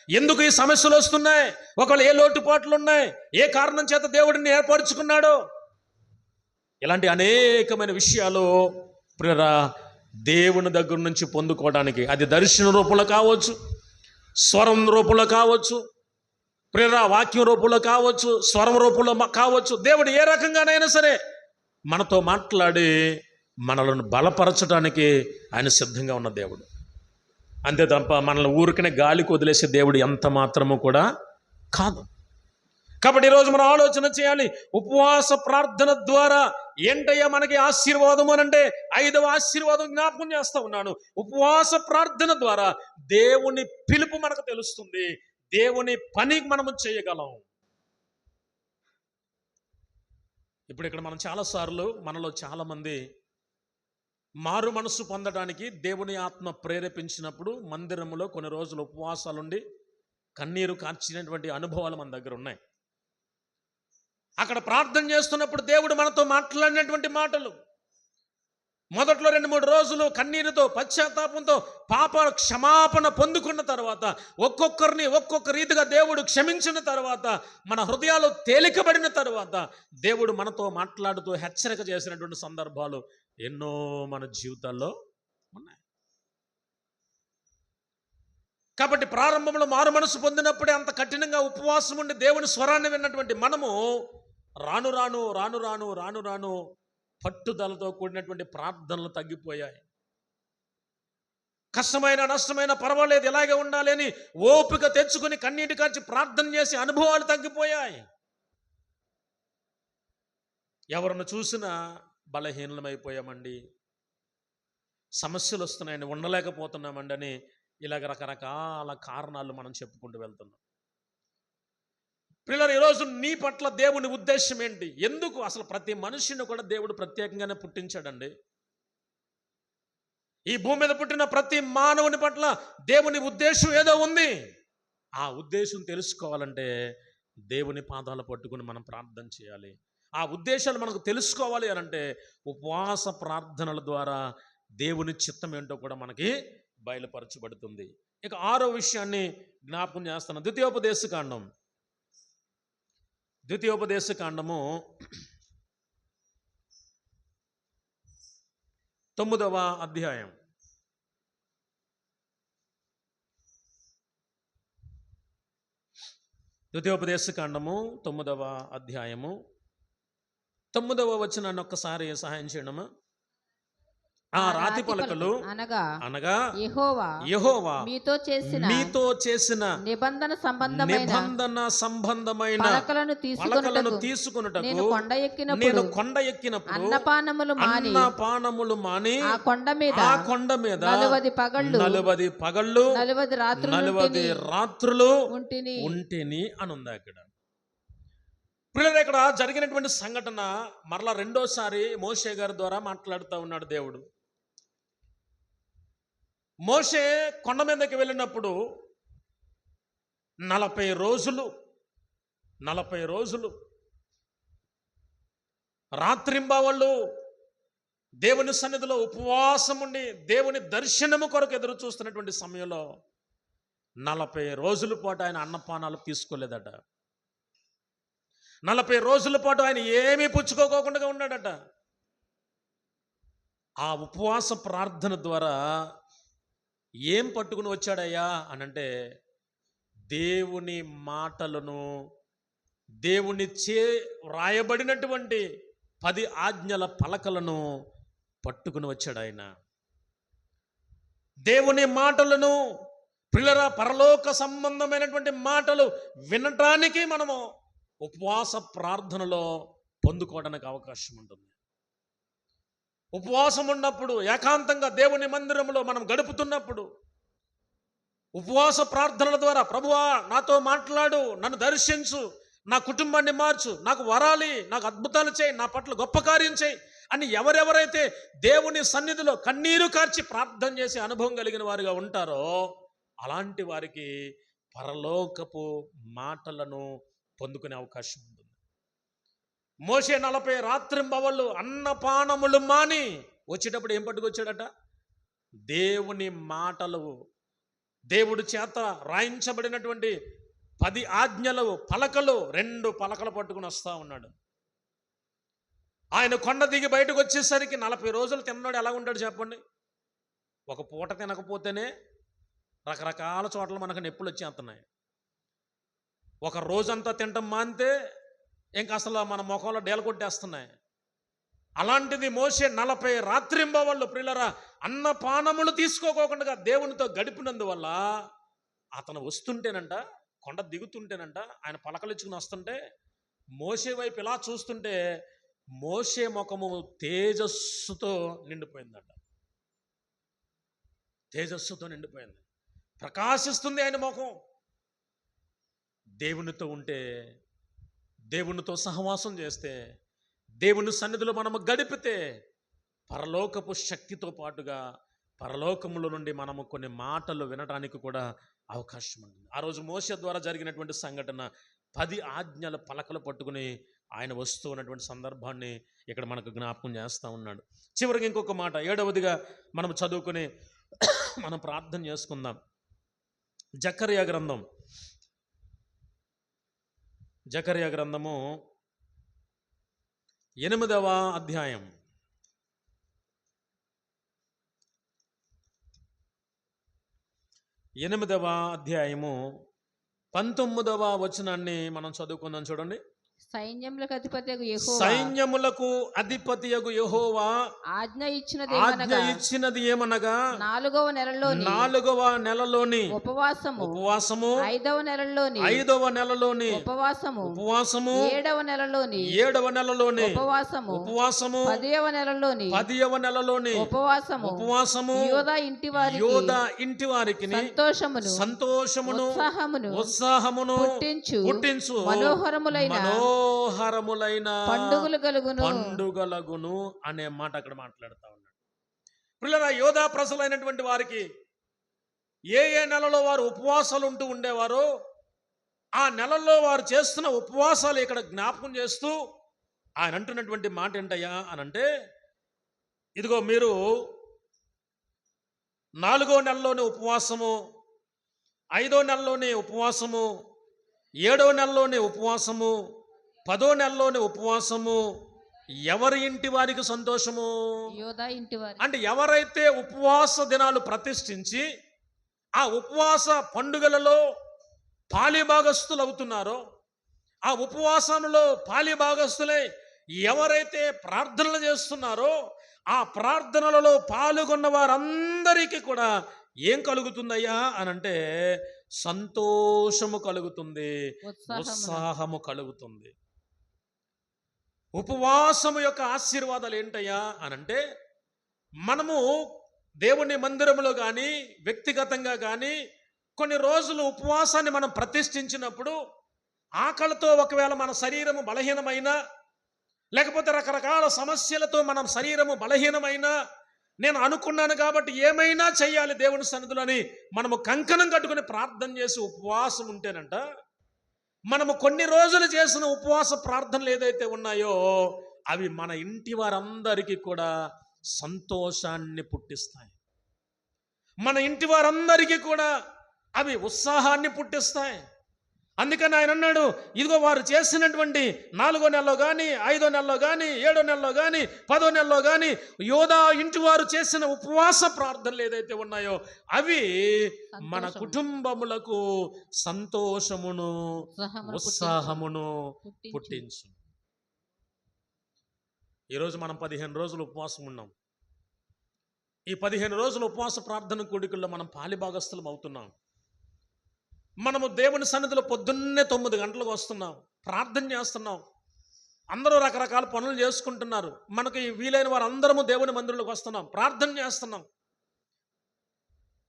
B: ఎందుకు ఈ సమస్యలు వస్తున్నాయి, ఒకవేళ ఏ లోటుపాట్లు ఉన్నాయి, ఏ కారణం చేత దేవుడిని ఏర్పరచుకున్నాడో, ఇలాంటి అనేకమైన విషయాలు ప్రియరా దేవుని దగ్గర నుంచి పొందుకోవడానికి, అది దర్శన రూపంలో కావచ్చు, స్వరం రూపంలో కావచ్చు, ప్రియరా వాక్యం రూపంలో కావచ్చు, స్వరం రూపంలో కావచ్చు, దేవుడు ఏ రకంగానైనా సరే మనతో మాట్లాడి మనలను బలపరచడానికి ఆయన సిద్ధంగా ఉన్న దేవుడు. అంతే తప్ప మనల్ని ఊరికనే గాలికి వదిలేసే దేవుడు ఎంత మాత్రము కూడా కాదు. కాబట్టి ఈరోజు మనం ఆలోచన చేయాలి, ఉపవాస ప్రార్థన ద్వారా ఏంటయ్యా మనకి ఆశీర్వాదం అని అంటే 5వ ఆశీర్వాదం జ్ఞాపకం చేస్తా ఉన్నాను. ఉపవాస ప్రార్థన ద్వారా దేవుని పిలుపు మనకు తెలుస్తుంది, దేవుని పని మనము చేయగలం. ఇప్పుడు ఇక్కడ మనం చాలాసార్లు మనలో చాలామంది మారు మనసు పొందడానికి దేవుని ఆత్మ ప్రేరేపించినప్పుడు మందిరంలో కొన్ని రోజులు ఉపవాసాలుండి కన్నీరు కార్చినటువంటి అనుభవాలు మన దగ్గర ఉన్నాయి. అక్కడ ప్రార్థన చేస్తున్నప్పుడు దేవుడు మనతో మాట్లాడినటువంటి మాటలు, మొదట్లో 2-3 రోజులు కన్నీరుతో పశ్చాత్తాపంతో పాప క్షమాపణ పొందుకున్న తర్వాత, ఒక్కొక్కరిని ఒక్కొక్క రీతిగా దేవుడు క్షమించిన తర్వాత, మన హృదయాలు తేలికబడిన తర్వాత దేవుడు మనతో మాట్లాడుతూ హెచ్చరిక చేసినటువంటి సందర్భాలు ఎన్నో మన జీవితాల్లో ఉన్నాయి. కాబట్టి ప్రారంభంలో మారు మనసు పొందినప్పుడే అంత కఠినంగా ఉపవాసం ఉండి దేవుని స్వరాన్ని విన్నటువంటి మనము రాను రాను రాను రాను రాను రాను పట్టుదలతో కూడినటువంటి ప్రార్థనలు తగ్గిపోయాయి. కష్టమైన నష్టమైన పర్వాలేదు, ఇలాగే ఉండాలి అని ఓపిక తెచ్చుకుని కన్నీటి కార్చి ప్రార్థన చేసి అనుభవాలు తగ్గిపోయాయి. ఎవరిని చూసినా బలహీనమైపోయామండి, సమస్యలు వస్తున్నాయండి, ఉండలేకపోతున్నామండి అని ఇలాగ రకరకాల కారణాలు మనం చెప్పుకుంటూ వెళ్తున్నాం. పిల్లలు, ఈరోజు నీ పట్ల దేవుని ఉద్దేశం ఏంటి? ఎందుకు అసలు ప్రతి మనిషిని కూడా దేవుడు ప్రత్యేకంగానే పుట్టించాడండి. ఈ భూమి మీద పుట్టిన ప్రతి మానవుని పట్ల దేవుని ఉద్దేశం ఏదో ఉంది. ఆ ఉద్దేశం తెలుసుకోవాలంటే దేవుని పాదాలు పట్టుకుని మనం ప్రార్థన చేయాలి. ఆ ఉద్దేశాలు మనకు తెలుసుకోవాలి అని అంటే ఉపవాస ప్రార్థనల ద్వారా దేవుని చిత్తం ఏంటో కూడా మనకి బయలుపరచబడుతుంది. ఇక 6వ విషయాన్ని జ్ఞాపకం చేస్తాను. ద్వితీయోపదేశకాండము 9వ అధ్యాయం. ద్వితీయోపదేశకాండము 9వ అధ్యాయము 9వ వచనాన్ని ఒక్కసారి సహాయం చేయడమా? ఆ రాతి పలకలు అనగా యెహోవా మీతో చేసిన నిబంధన సంబంధమైన పలకలను తీసుకొనుటకు నేను కొండ ఎక్కినప్పుడు అన్నపానములు మాని ఆ కొండ మీద 40 పగళ్ళు 40 రాత్రులు ఉంటిని అని ఉంది అక్కడ. పిల్లలు, ఇక్కడ జరిగినటువంటి సంఘటన మరలా రెండోసారి మోషే గారి ద్వారా మాట్లాడుతూ ఉన్నాడు దేవుడు. మోషే కొండ మీదకి వెళ్ళినప్పుడు 40 రోజులు రాత్రింబవళ్ళు దేవుని సన్నిధిలో ఉపవాసం ఉండి దేవుని దర్శనము కొరకు ఎదురు చూస్తున్నటువంటి సమయంలో 40 రోజుల పాటు ఆయన అన్నపానాలు తీసుకోలేదట. 40 రోజుల పాటు ఆయన ఏమీ పుచ్చుకోకుండా ఉన్నాడట. ఆ ఉపవాస ప్రార్థన ద్వారా ఏం పట్టుకుని వచ్చాడయ్యా అనంటే దేవుని మాటలను, దేవుని రాయబడినటువంటి 10 ఆజ్ఞల పలకలను పట్టుకుని వచ్చాడు ఆయన. దేవుని మాటలను, పిల్లల పరలోక సంబంధమైనటువంటి మాటలు వినటానికి మనము ఉపవాస ప్రార్థనలో పొందుకోవడానికి అవకాశం ఉంటుంది. ఉపవాసం ఉన్నప్పుడు, ఏకాంతంగా దేవుని మందిరంలో మనం గడుపుతున్నప్పుడు ఉపవాస ప్రార్థనల ద్వారా ప్రభువా నాతో మాట్లాడు, నన్ను దర్శించు, నా కుటుంబాన్ని మార్చు, నాకు వరాలి, నాకు అద్భుతాలు చేయి, నా పట్ల గొప్ప కార్యం చేయి అని ఎవరెవరైతే దేవుని సన్నిధిలో కన్నీరు కార్చి ప్రార్థన చేసే అనుభవం కలిగిన వారుగా ఉంటారో అలాంటి వారికి పరలోకపు మాటలను పొందుకునే అవకాశం ఉంటుంది. మోషే 40 రాత్రింబవళ్ళు అన్నపానములు మాని వచ్చేటప్పుడు ఏం పట్టుకొచ్చాడట? దేవుని మాటలు, దేవుడి చేత రాయించబడినటువంటి 10 ఆజ్ఞలు పలకలు 2 పలకలు పట్టుకుని వస్తూ ఉన్నాడు. ఆయన కొండ దిగి బయటకు వచ్చేసరికి 40 రోజులు తిన్నాడు. ఎలా ఉంటాడు చెప్పండి? ఒక పూట తినకపోతేనే రకరకాల చోట్ల మనకు నొప్పులు వచ్చేస్తున్నాయి. ఒక రోజంతా తింటాం మానితే ఇంకా అసలు మన ముఖంలో డేల కొట్టేస్తున్నాయి. అలాంటిది మోషే 40 రాత్రింబవళ్ళు ప్రియులరా అన్నపానములు తీసుకోకుండా దేవునితో గడిపినందువల్ల అతను వస్తుంటేనంట, కొండ దిగుతుంటేనంట, ఆయన పలకలిచ్చుకుని వస్తుంటే మోషే వైపు ఇలా చూస్తుంటే మోషే ముఖము తేజస్సుతో నిండిపోయిందంట. తేజస్సుతో నిండిపోయింది, ప్రకాశిస్తుంది ఆయన ముఖం. దేవునితో ఉంటే, దేవునితో సహవాసం చేస్తే, దేవుని సన్నిధిలో మనము గడిపితే పరలోకపు శక్తితో పాటుగా పరలోకములో నుండి మనము కొన్ని మాటలు వినడానికి కూడా అవకాశం ఉంటుంది. ఆ రోజు మోషే ద్వారా జరిగినటువంటి సంఘటన 10 ఆజ్ఞల పలకలు పట్టుకుని ఆయన వస్తూ ఉన్నటువంటి సందర్భాన్ని ఇక్కడ మనకు జ్ఞాపకం చేస్తూ ఉన్నాడు. చివరికి ఇంకొక మాట 7వదిగా మనం చదువుకుని మనం ప్రార్థన చేసుకుందాం. జకర్యా గ్రంథము 8వ అధ్యాయం 19వ వచనాన్ని మనం చదువుకుందాం. చూడండి.
C: సైన్యములకు అధిపతియగు యెహోవా
B: ఆజ్ఞ ఇచ్చినది ఏమనగా
C: 4వ
B: నెలలోని ఉపవాసము
C: 5వ నెలలోని ఉపవాసము 7వ నెలలోని
B: ఉపవాసము
C: 10వ నెలలోని
B: ఉపవాసము యోధా ఇంటి వారికి సంతోషమును ఉత్సాహమును పుట్టించు మనోహరములైన పండుగలగును అనే మాట అక్కడ మాట్లాడుతూ ఉన్నాడు. పిల్లరా, యోధా ప్రజలైనటువంటి వారికి ఏ నెలలో వారు ఉపవాసాలు ఉంటూ ఉండేవారో ఆ నెలల్లో వారు చేస్తున్న ఉపవాసాలు ఇక్కడ జ్ఞాపకం చేస్తూ ఆయన అంటున్నటువంటి మాట ఏంటయ్యా అనంటే, ఇదిగో మీరు 4వ నెలలోని ఉపవాసము, 5వ నెలలోని ఉపవాసము, 7వ నెలలోని ఉపవాసము, 10వ నెలలోని ఉపవాసము. ఎవరి ఇంటి వారికి సంతోషము?
C: యోధా ఇంటి వారి.
B: అంటే ఎవరైతే ఉపవాస దినాలు ప్రతిష్ఠించి ఆ ఉపవాస పండుగలలో పాలిభాగస్తులు అవుతున్నారో, ఆ ఉపవాసంలో పాలిభాగస్తులై ఎవరైతే ప్రార్థనలు చేస్తున్నారో ఆ ప్రార్థనలలో పాల్గొన్న వారందరికీ కూడా ఏం కలుగుతుందయ్యా అనంటే సంతోషము కలుగుతుంది, ఉత్సాహము కలుగుతుంది. ఉపవాసము యొక్క ఆశీర్వాదాలు ఏంటయ్యా అనంటే, మనము దేవుని మందిరములో కానీ వ్యక్తిగతంగా కానీ కొన్ని రోజులు ఉపవాసాన్ని మనం ప్రతిష్ఠించినప్పుడు ఆకలితో ఒకవేళ మన శరీరము బలహీనమైనా, లేకపోతే రకరకాల సమస్యలతో మనం శరీరము బలహీనమైనా, నేను అనుకున్నాను కాబట్టి ఏమైనా చెయ్యాలి దేవుని సన్నిధిలోని మనము కంకణం కట్టుకుని ప్రార్థన చేసి ఉపవాసం ఉంటేనంట, మనము కొన్ని రోజులు చేసిన ఉపవాస ప్రార్థనలు ఏదైతే ఉన్నాయో అవి మన ఇంటి వారందరికీ కూడా సంతోషాన్ని పుట్టిస్తాయి. మన ఇంటి వారందరికీ కూడా అవి ఉత్సాహాన్ని పుట్టిస్తాయి. అందుకని ఆయన అన్నాడు, ఇదిగో వారు చేసినటువంటి 4వ నెలలో కానీ 5వ నెలలో కానీ 7వ నెలలో కానీ 10వ నెలలో కానీ యోధా ఇంటి వారు చేసిన ఉపవాస ప్రార్థనలు ఏదైతే ఉన్నాయో అవి మన కుటుంబములకు సంతోషమును ఉత్సాహమును పుట్టించు. ఈరోజు మనం 15 రోజులు ఉపవాసం ఉన్నాం. ఈ 15 రోజుల ఉపవాస ప్రార్థన కూడికల్లో మనం పాలిభాగస్థులం అవుతున్నాం. మనము దేవుని సన్నిధిలో పొద్దున్నే 9 గంటలకు వస్తున్నాం, ప్రార్థన చేస్తున్నాం. అందరూ రకరకాల పనులు చేసుకుంటున్నారు. మనకి వీలైన వారు అందరము దేవుని మందిరంలోకి వస్తున్నాం, ప్రార్థన చేస్తున్నాం.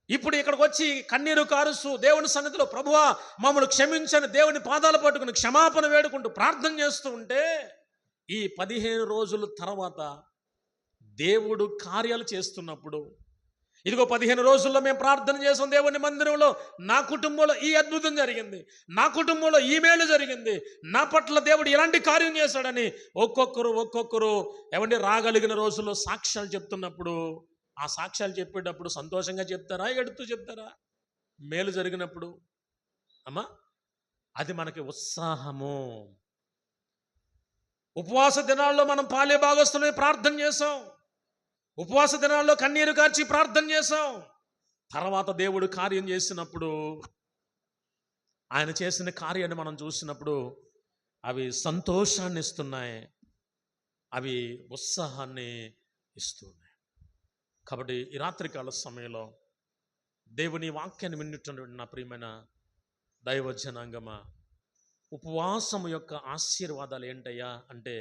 B: ఇప్పుడు ఇక్కడికి వచ్చి కన్నీరు కారుస్తూ దేవుని సన్నిధిలో ప్రభువా మమ్మల్ని క్షమించని దేవుని పాదాలు పట్టుకుని క్షమాపణ వేడుకుంటూ ప్రార్థన చేస్తూ ఉంటే ఈ 15 రోజుల తర్వాత దేవుడు కార్యాలు చేస్తున్నప్పుడు, ఇదిగో 15 రోజుల్లో మేము ప్రార్థన చేసాం దేవుని మందిరంలో, నా కుటుంబంలో ఈ అద్భుతం జరిగింది, నా కుటుంబంలో ఈ మేలు జరిగింది, నా పట్ల దేవుడు ఇలాంటి కార్యం చేశాడని ఒక్కొక్కరు ఏమంటే రాగలిగిన రోజుల్లో సాక్ష్యాలు చెప్తున్నప్పుడు, ఆ సాక్ష్యాలు చెప్పేటప్పుడు సంతోషంగా చెప్తారా, ఎడుతూ చెప్తారా?
A: మేలు జరిగినప్పుడు అమ్మా అది మనకి ఉత్సాహము. ఉపవాస దినాల్లో మనం పాలే భాగస్తులై ప్రార్థన చేసాం, ఉపవాస దినాల్లో కన్నీరు కార్చి ప్రార్థన చేసాం. తర్వాత దేవుడు కార్యం చేసినప్పుడు, ఆయన చేసిన కార్యాన్ని మనం చూసినప్పుడు అవి సంతోషాన్ని ఇస్తున్నాయి, అవి ఉత్సాహాన్ని ఇస్తున్నాయి. కాబట్టి ఈ రాత్రికాల సమయంలో దేవుని వాక్యాన్ని వింటున్నటువంటి నా ప్రియమైన దైవ జనాంగమా, ఉపవాసం యొక్క ఆశీర్వాదాలు ఏంటయ్యా అంటే,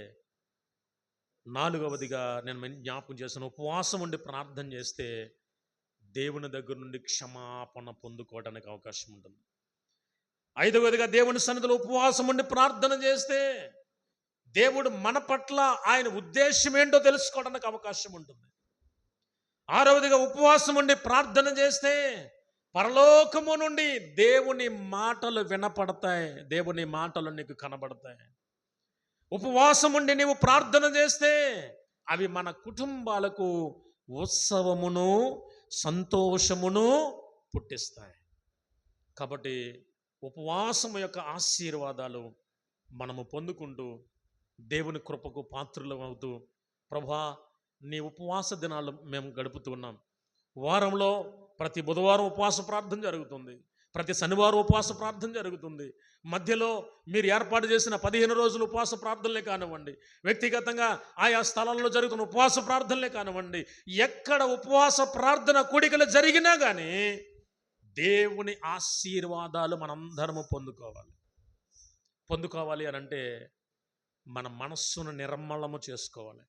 A: 4వదిగా నేను జ్ఞాపకం చేశాను, ఉపవాసం ఉండి ప్రార్థన చేస్తే దేవుని దగ్గర నుండి క్షమాపణ పొందుకోవడానికి అవకాశం ఉంటుంది. 5వదిగా దేవుని సన్నిధిలో ఉపవాసం ఉండి ప్రార్థన చేస్తే దేవుడు మన పట్ల ఆయన ఉద్దేశం ఏంటో తెలుసుకోవడానికి అవకాశం ఉంటుంది. 6వదిగా ఉపవాసం ఉండి ప్రార్థన చేస్తే పరలోకము నుండి దేవుని మాటలు వినపడతాయి, దేవుని మాటలు నీకు కనబడతాయి. ఉపవాసం ఉండి నీవు ప్రార్థన చేస్తే అవి మన కుటుంబాలకు ఉత్సవమును సంతోషమును పుట్టిస్తాయి. కాబట్టి ఉపవాసం యొక్క ఆశీర్వాదాలు మనము పొందుకుంటూ దేవుని కృపకు పాత్రులం అవుతూ, ప్రభా నీ ఉపవాస దినాలు మేము గడుపుతున్నాం. వారంలో ప్రతి బుధవారం ఉపవాస ప్రార్థన జరుగుతుంది, ప్రతి శనివారం ఉపవాస ప్రార్థన జరుగుతుంది. మధ్యలో మీరు ఏర్పాటు చేసిన 15 రోజులు ఉపవాస ప్రార్థనలే కానివ్వండి, వ్యక్తిగతంగా ఆయా స్థలాల్లో జరుగుతున్న ఉపవాస ప్రార్థనలే కానివ్వండి, ఎక్కడ ఉపవాస ప్రార్థన కూడికలు జరిగినా కానీ దేవుని ఆశీర్వాదాలు మనందరము పొందుకోవాలి అని అంటే మన మనస్సును నిర్మలము చేసుకోవాలి,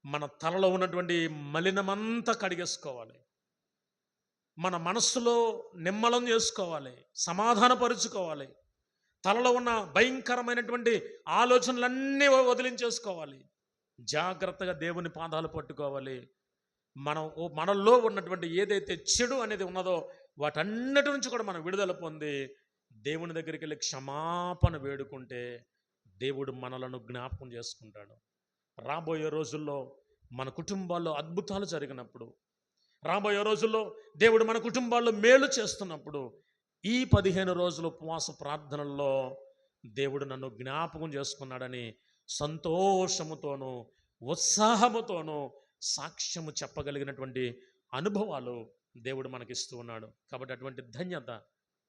A: మన తలలో ఉన్నటువంటి మలినమంతా కడిగేసుకోవాలి, మన మనస్సులో నిమ్మలం చేసుకోవాలి, సమాధానపరుచుకోవాలి, తలలో ఉన్న భయంకరమైనటువంటి ఆలోచనలన్నీ వదిలించేసుకోవాలి, జాగ్రత్తగా దేవుని పాదాలు పట్టుకోవాలి. మనలో ఉన్నటువంటి ఏదైతే చెడు అనేది ఉన్నదో వాటన్నిటి నుంచి కూడా మనం విడుదల పొంది దేవుని దగ్గరికి వెళ్ళి క్షమాపణ వేడుకుంటే దేవుడు మనలను జ్ఞాపకం చేసుకుంటాడు. రాబోయే రోజుల్లో మన కుటుంబాల్లో అద్భుతాలు జరిగినప్పుడు, రాబోయే రోజుల్లో దేవుడు మన కుటుంబాల్లో మేలు చేస్తున్నప్పుడు, ఈ 15 రోజుల ఉపవాస ప్రార్థనల్లో దేవుడు నన్ను జ్ఞాపకం చేసుకున్నాడని సంతోషముతోనూ ఉత్సాహముతోనూ సాక్ష్యము చెప్పగలిగినటువంటి అనుభవాలు దేవుడు మనకిస్తూ ఉన్నాడు. కాబట్టి అటువంటి ధన్యత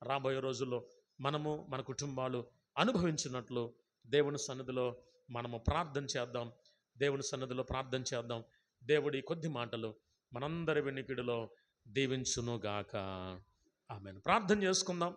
A: రాబోయే రోజుల్లో మనము మన కుటుంబాలు అనుభవించినట్లు దేవుని సన్నిధిలో మనము ప్రార్థన చేద్దాం, దేవుని సన్నిధిలో ప్రార్థన చేద్దాం. దేవుడి కొద్ది మాటలు మనందరి వెనుకిడిలో దీవించునుగాక. ఆమేన్. ప్రార్థన చేసుకుందాం.